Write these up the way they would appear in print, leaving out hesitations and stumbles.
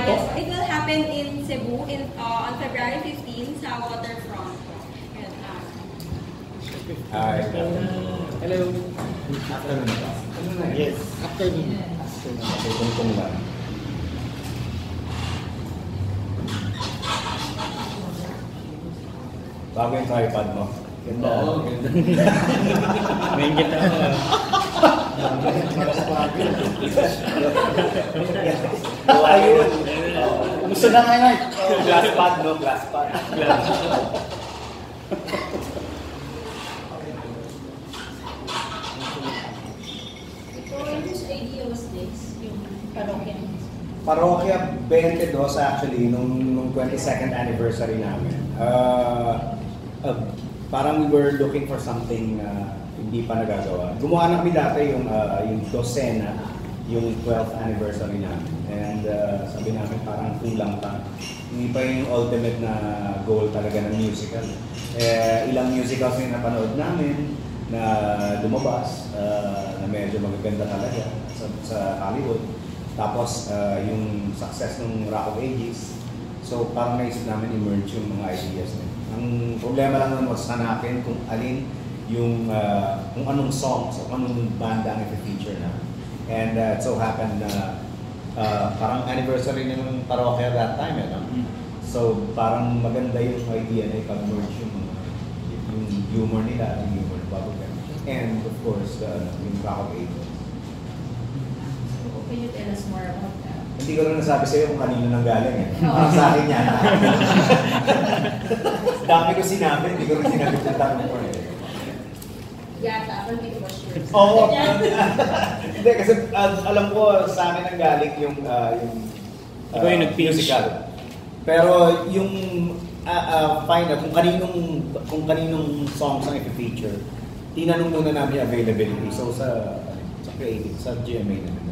Yes, it will happen in Cebu on February 15 sa waterfront. Hi. Hello. Afternoon. Yes, afternoon. Tungtong lang. Bago yung tripod mo. Ganda. Oo, ganda. May ingit ako. Ayun. Gusto na ngayon. Glass pad, no? Glass pad. Whose idea was this? Yung parokya? Parokya 22 actually, nung 22nd anniversary namin. Parang we were looking for something na hindi pa nagagawa. Gumawa na kami dati yung Dosena, yung 12th anniversary namin. And sabi namin parang kulang pa. Hindi pa yung ultimate na goal talaga ng musical. Ilang musicals na napanood namin na lumabas, na medyo magaganda talaga sa Hollywood. Tapos yung success ng Rock of Ages. So parang naisip namin emerge yung mga ideas na. Ang problema lang naman was hanapin kung alin yung kung anong songs o anong banda ang i-feature na. And it so happened na parang anniversary ng parokya that time, no? So parang maganda yung idea na ipag-merge yung humor nila, yung humor ng Bubblegum. And of course, yung Rock of Ages. So, can you tell us more about that? Hindi ko rin nasabi sa'yo kung kanino nang galing eh. Sa akin yan. Dami ko sinabi, hindi ko rin sinabi kung tanong ko eh. Yata, ako hindi ko ba sure. Oo. Hindi, kasi alam ko sa akin ang galing yung Ikaw yung nag-pitch. musical. Pero yung final, kung kaninong songs ang i-feature, tinanong muna namin yung availability. So sa creative, sa GMA na naman.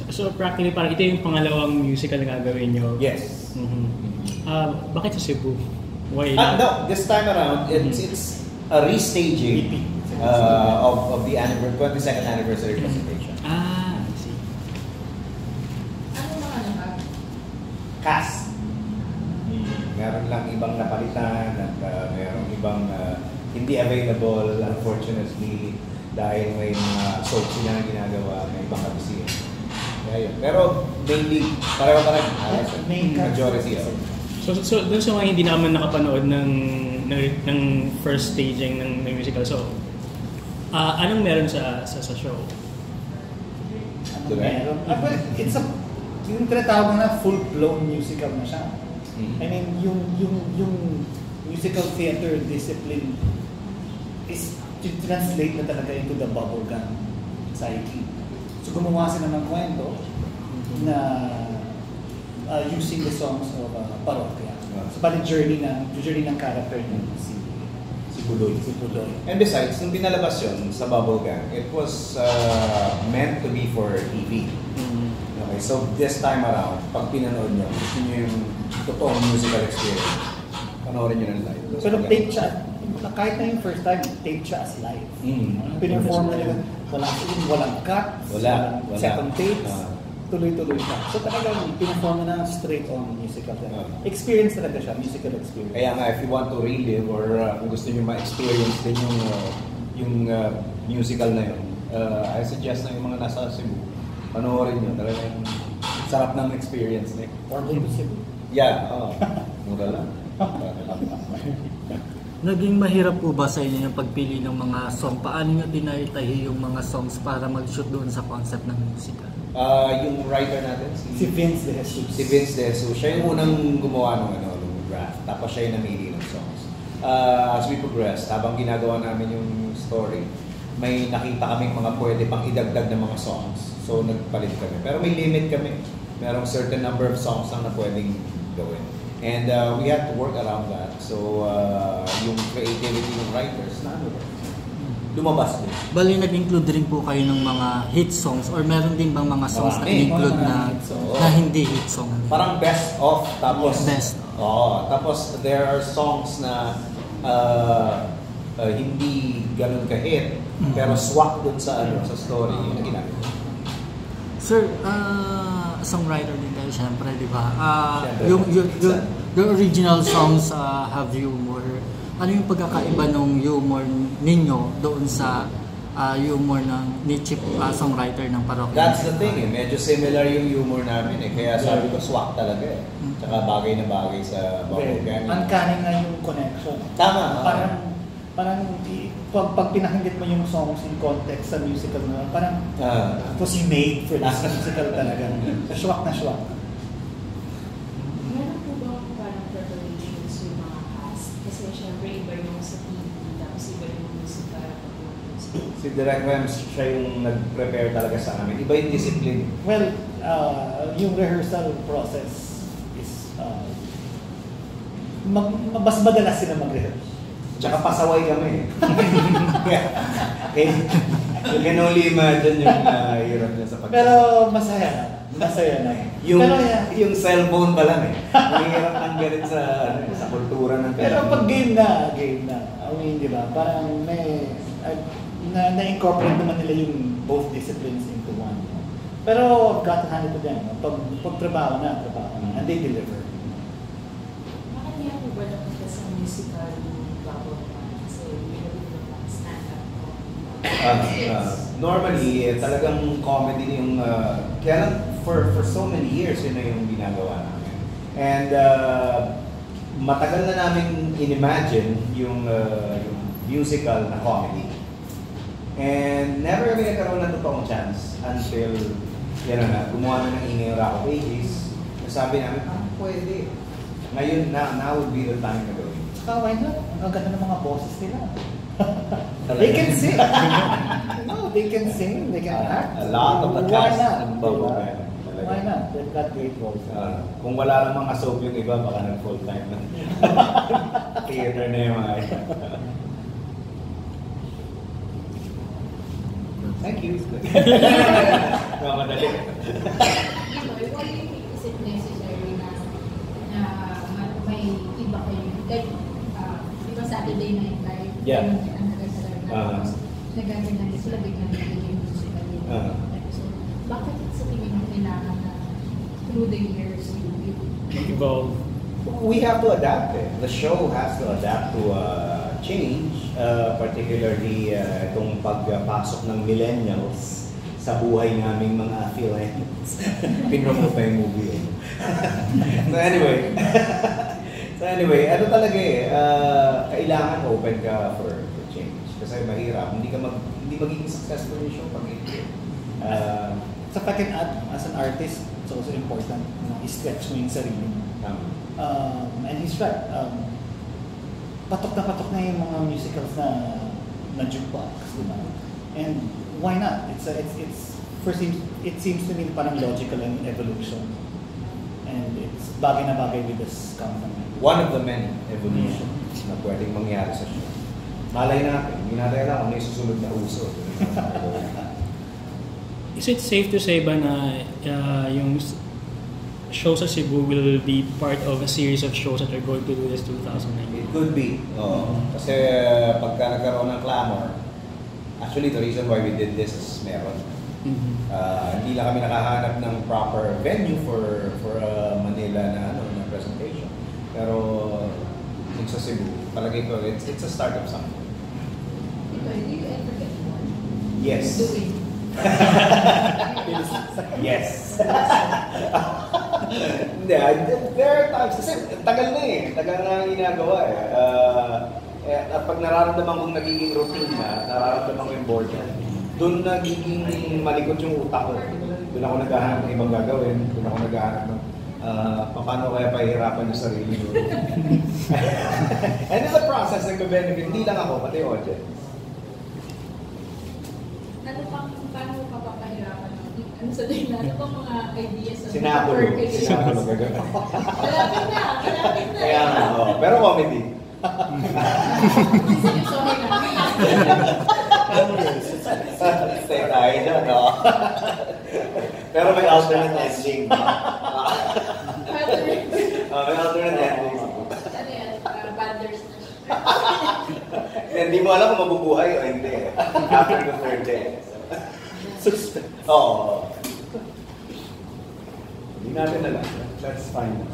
So practically parang ito yung pangalawang musical na gagawin nyo? Yes. Bakit sa Cebu? Why? No, this time around, it's a restaging of the 22nd anniversary presentation. I see. Ano mga naman? Cast. Meron lang ibang napalitan at meron ibang hindi available, unfortunately, dahil may mga soap sila na ginagawa, may ibang kabisiyan. Kaya yun. Pero mainly, pareho pa rin. Majority. So dun sa mga hindi naman nakapanood ng first staging ng musical, so anong meron sa show? Meron. It's yung tinatawag na full-blown musical na siya. I mean, yung musical theater discipline is to translate na talaga into the bubblegum psyche. So gumawa sila ng kwento na using the songs of parokya. So bali journey ng character ng si Budoy. And besides, nung pinalabas yun sa Bubblegum, it was meant to be for TV. Okay, so this time around, pag pinanood nyo, gusto nyo yung totoong musical experience, panoorin nyo ng live. Pero tape siya, kahit na yung first time, tape siya as live. Pinerform na nila, walang cut, wala. second takes, tuloy-tuloy siya. So talagang pinerform na straight on musical. Experience talaga siya, musical experience. Kaya nga, if you want to relive or kung gusto nyo ma-experience din yung musical na yun, I suggest na yung mga nasa Cebu, panoorin nyo. Talagang sarap ng experience. Or go to Cebu. Yeah, mura lang. Naging mahirap po ba sa inyo yung pagpili ng mga song? Paano nyo tinaytahi yung mga songs para mag-shoot doon sa concept ng musical? Yung writer natin, Si Vince De Jesus. Si Vince De Jesus. Siya yung unang gumawa ng draft. Tapos siya yung namili ng songs. As we progressed, habang ginagawa namin yung story, may nakita kaming mga pwede pang idagdag ng mga songs. So nagpalit kami. Pero may limit kami. Merong certain number of songs lang na pwedeng gawin. And we had to work around that. So yung creativity ng writers na lumabas din. Bali, nag-include rin po kayo ng mga hit songs or meron din bang mga songs na in-include na hindi hit song? Parang best of, tapos best. Tapos there are songs na hindi ganun ka-hit, pero swak dun sa sa story yung ginagawa. Sir, songwriter din kayo, syempre, di ba? Syempre. Yung original songs have humor. Ano yung pagkakaiba ng humor ninyo doon sa humor ng ni chief songwriter ng Parokya? That's the thing medyo similar yung humor namin kaya sabi ko swak talaga Tsaka bagay na bagay sa Parokya. Uncanny nga yung connection. Tama. Parang pag pinakinggan mo yung songs in context sa musical na, parang it was made for this musical talaga. Swak na swak. Meron po ba parang preparations yung mga cast? Kasi syempre iba yung sa TV, tapos iba yung musika. Si Direk Rams, siya yung nag-prepare talaga sa amin. Iba yung discipline. Well, yung rehearsal process is mas madalas sila mag-rehearse. Tsaka pasaway kami. You can only imagine yung hirap niya sa pag- Pero masaya na. Masaya na. Pero, yung cellphone pa lang Mahirap ang galit sa kultura ng pero pag game na. I mean, di ba? Parang na-incorporate naman nila yung both disciplines into one. Pero gotta hand it to them. Pag trabaho na. And they deliver. Bakit niya po ba napunta sa musical bubble kasi stand-up normally, talagang comedy yung kaya for so many years yun na yung ginagawa namin. And matagal na namin inimagine yung musical na comedy. And never kami nagkaroon ng totoong chance until gumawa na ng ingay yung Rock of Ages. Sabi namin, pwede. Ngayon now would be the time na gawin. Why not? Ang ganda ng mga boses nila. They can sing. No, they can sing. They can act. A lot of the Why cast not? ng Bubble Band. Why not? They've got great voices. Kung wala lang mga soap yung iba, baka nag-full-time na. Theater na yung mga Thank you. Mamadali. Why is it necessary na may iba kayo? Like, di ba Saturday Night Live? Yeah. Nagaganyan sila biglang nagiging musical yun. So, bakit sa tingin mo kailangan na through the years you Evolve. We have to adapt The show has to adapt to change, particularly itong pagpasok ng millennials sa buhay naming mga affiliates. Pinromote pa yung movie. So anyway, ano talaga kailangan open ka for change. Kasi mahirap, hindi magiging successful yung show pag hindi. Sa second as an artist, it's also important i-stretch mo yung sarili. And he's right. Patok na yung mga musicals na jukebox, di ba? And why not? It seems to me parang logical and evolution. And it's bagay na bagay with this company. One of the many evolutions na pwedeng mangyari sa show. Malay natin, hindi natin alam kung ano yung susunod na uso. Is it safe to say ba na yung show sa Cebu will be part of a series of shows that are going to do this 2019? It could be. Kasi pagka nagkaroon ng clamor, actually the reason why we did this is meron. Hindi lang kami nakahanap ng proper venue for Manila na presentation. Pero yung sa Cebu, palagay ko, it's a start of something. do you ever get bored? Yes. Doing? Yes. Hindi, there are times, kasi tagal na ang ginagawa at pag nararamdaman kong nagiging routine na, nararamdaman ko yung boredom, doon nagiging malikot yung utak ko. Doon ako naghahanap ng ibang gagawin, doon ako naghahanap ng paano kaya pahihirapan yung sarili ko. And in the process, nagbe-benefit, hindi lang ako, pati audience. Paano ka papahirapan? Ano sa tingin? Ano pang mga ideas? Sinakulo gagawin. Malapit na. Kaya nga, pero comedy. Sorry na. Stay tayo na, no? Pero may alternate ending. May alternate ending. Ano yan? Banders na. Hindi mo alam kung mabubuhay o hindi. After the third day. Oo. natin na lang. Let's find out.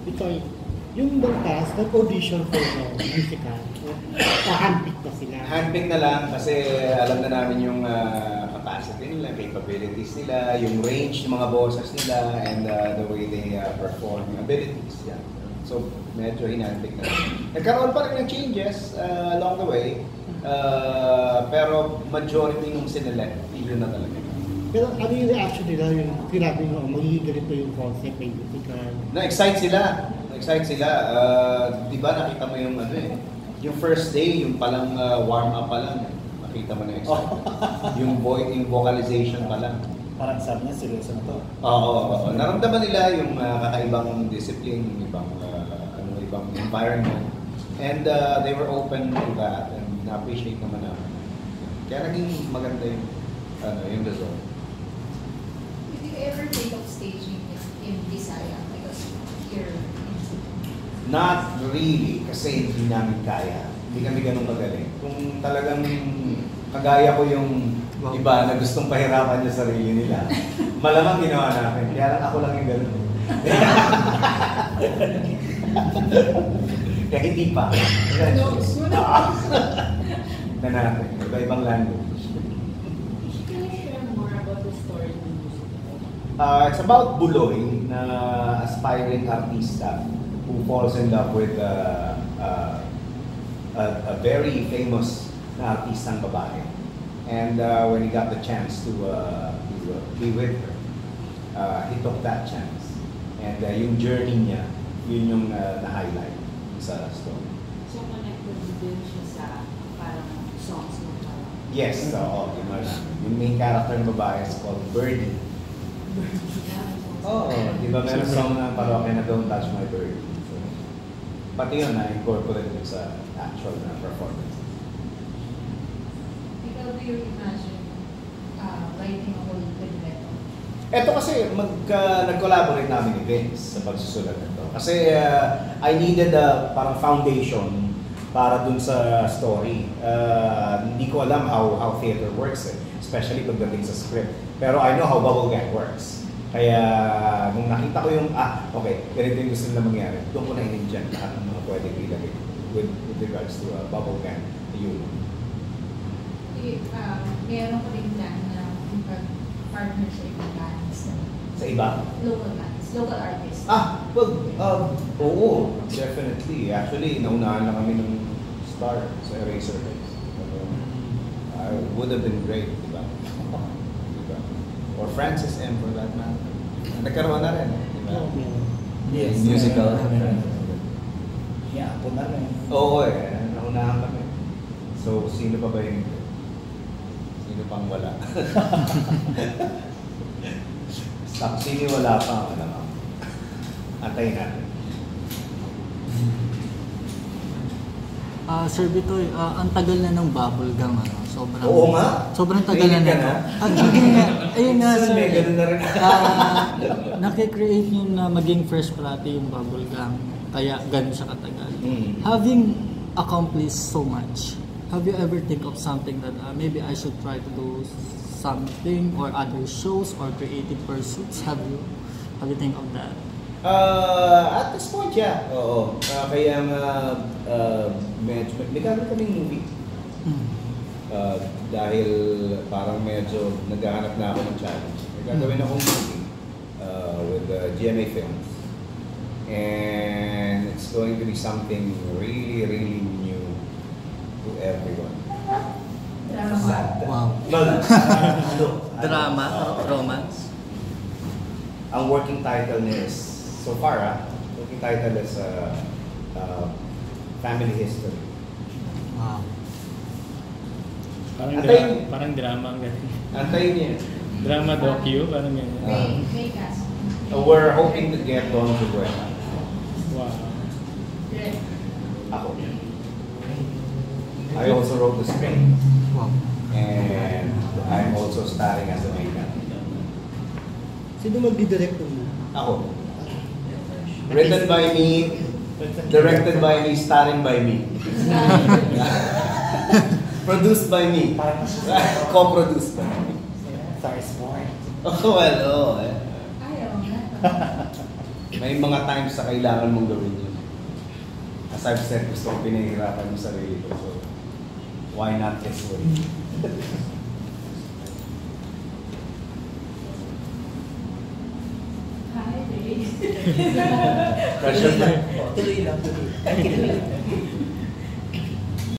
Ito, yung bang cast, nag-audition for musical. Handpick na sila. Handpick na lang kasi alam na namin yung capacity nila, capabilities nila, yung range ng mga boses nila, and the way they perform, yung abilities. Yeah. So, medyo hinandpick na lang. Nagkaroon pa rin ng changes along the way, pero majority nung sinelect, yun na talaga. Pero ano yung reaction nila yung sinabi mo, magiging ganito yung concept ng musical? Na-excite sila. Na-excite sila. Di ba nakita mo yung ano eh, yung first day, yung palang warm-up pa lang, nakita mo na excitement. Yung vocalization pa lang. Parang sabi niya, seryoso na to. Oo. Naramdaman nila yung kakaibang discipline, yung ibang environment. And they were open to that and na-appreciate naman namin. Kaya naging maganda yung result. Did you ever think of staging in Visaya? Because you're in Cebu. Not really, kasi hindi namin kaya. Hindi kami ganun magaling. Kung talagang kagaya ko yung iba na gustong pahirapan niya sarili nila, malamang ginawa namin. Kaya lang ako lang yung ganun. Kaya hindi pa. Na natin. Iba-ibang language. Can you share more about the story of the music? It's about Buloy na aspiring artista who falls in love with a very famous na artistang babae. And when he got the chance to be with her, he took that chance. And yung journey niya, yun yung na-highlight sa story. So connected din siya sa parang songs mo parang? Yes, oo. Yung main character ng babae is called Birdie. Oo, di ba meron song ng parokya na Don't Touch My Birdie. So, pati yun na-incorporate yun sa actual na performance. Ikaw, do you imagine writing a whole libretto? Ito kasi nag-collaborate namin ni Vince sa pagsusulat nito. Kasi I needed a parang foundation para dun sa story. Hindi ko alam how theater works especially pagdating sa script. Pero I know how bubble gang works. Kaya nung nakita ko yung, okay, ganito yung gusto nila mangyari, doon ko na in-ingent lahat ng mga pwedeng ilagay with regards to bubble gang humor. Meron ko rin plan na partnership with bands. Sa iba? Local bands, local artists. Well, oo, definitely. Actually, naunahan na kami ng star sa Eraserheads. Would have been great, di ba? Diba? Or Francis M for that matter. Nagkaroon na rin, di ba? Yes. Musical. Yeah, ako na rin. Oo naunahan kami. So, sino pa ba yung sino pang wala? Sino wala pa, alam. Antayin natin. Sir Bitoy, ang tagal na ng bubble gum, ano? Sobrang, Oo nga. Sobrang tagal na Mahilig ka nito. na? Actually, ayun nga, sir. May ganun na rin. Nakikreate nyo na maging fresh parati yung bubble gum. Kaya ganun siya katagal. Mm. Having accomplished so much, have you ever think of something that maybe I should try to do something or other shows or creative pursuits? Have you think of that? At this point, yeah. Oo. Kaya medyo, nagkakaroon kaming movie. Dahil parang medyo naghahanap na ako ng challenge. Nagkagawin akong movie with GMA Films. And it's going to be something really, really new to everyone. Drama. Wow. Drama, romance. Ang working title niya is, so far working title is Family History. Wow. Parang drama ang ganun. Antayin niya. Drama docu, parang ganyan. May cast. We're hoping to get Don Zubuena. Wow. Red. Ako. I also wrote the script. Wow. And I'm also starring as a main character. Sino magdidirect mo? Ako. Written by me, directed by me, starring by me. Produced by me. Co-produced by me. Sorry, smart. Oh, well, Ayaw nga. May mga times na kailangan mong gawin yun. As I've said, gusto kong pinahihirapan yung sarili ko. So, why not this way? Hi, Ray. Pressure na. Tuloy lang, tuloy.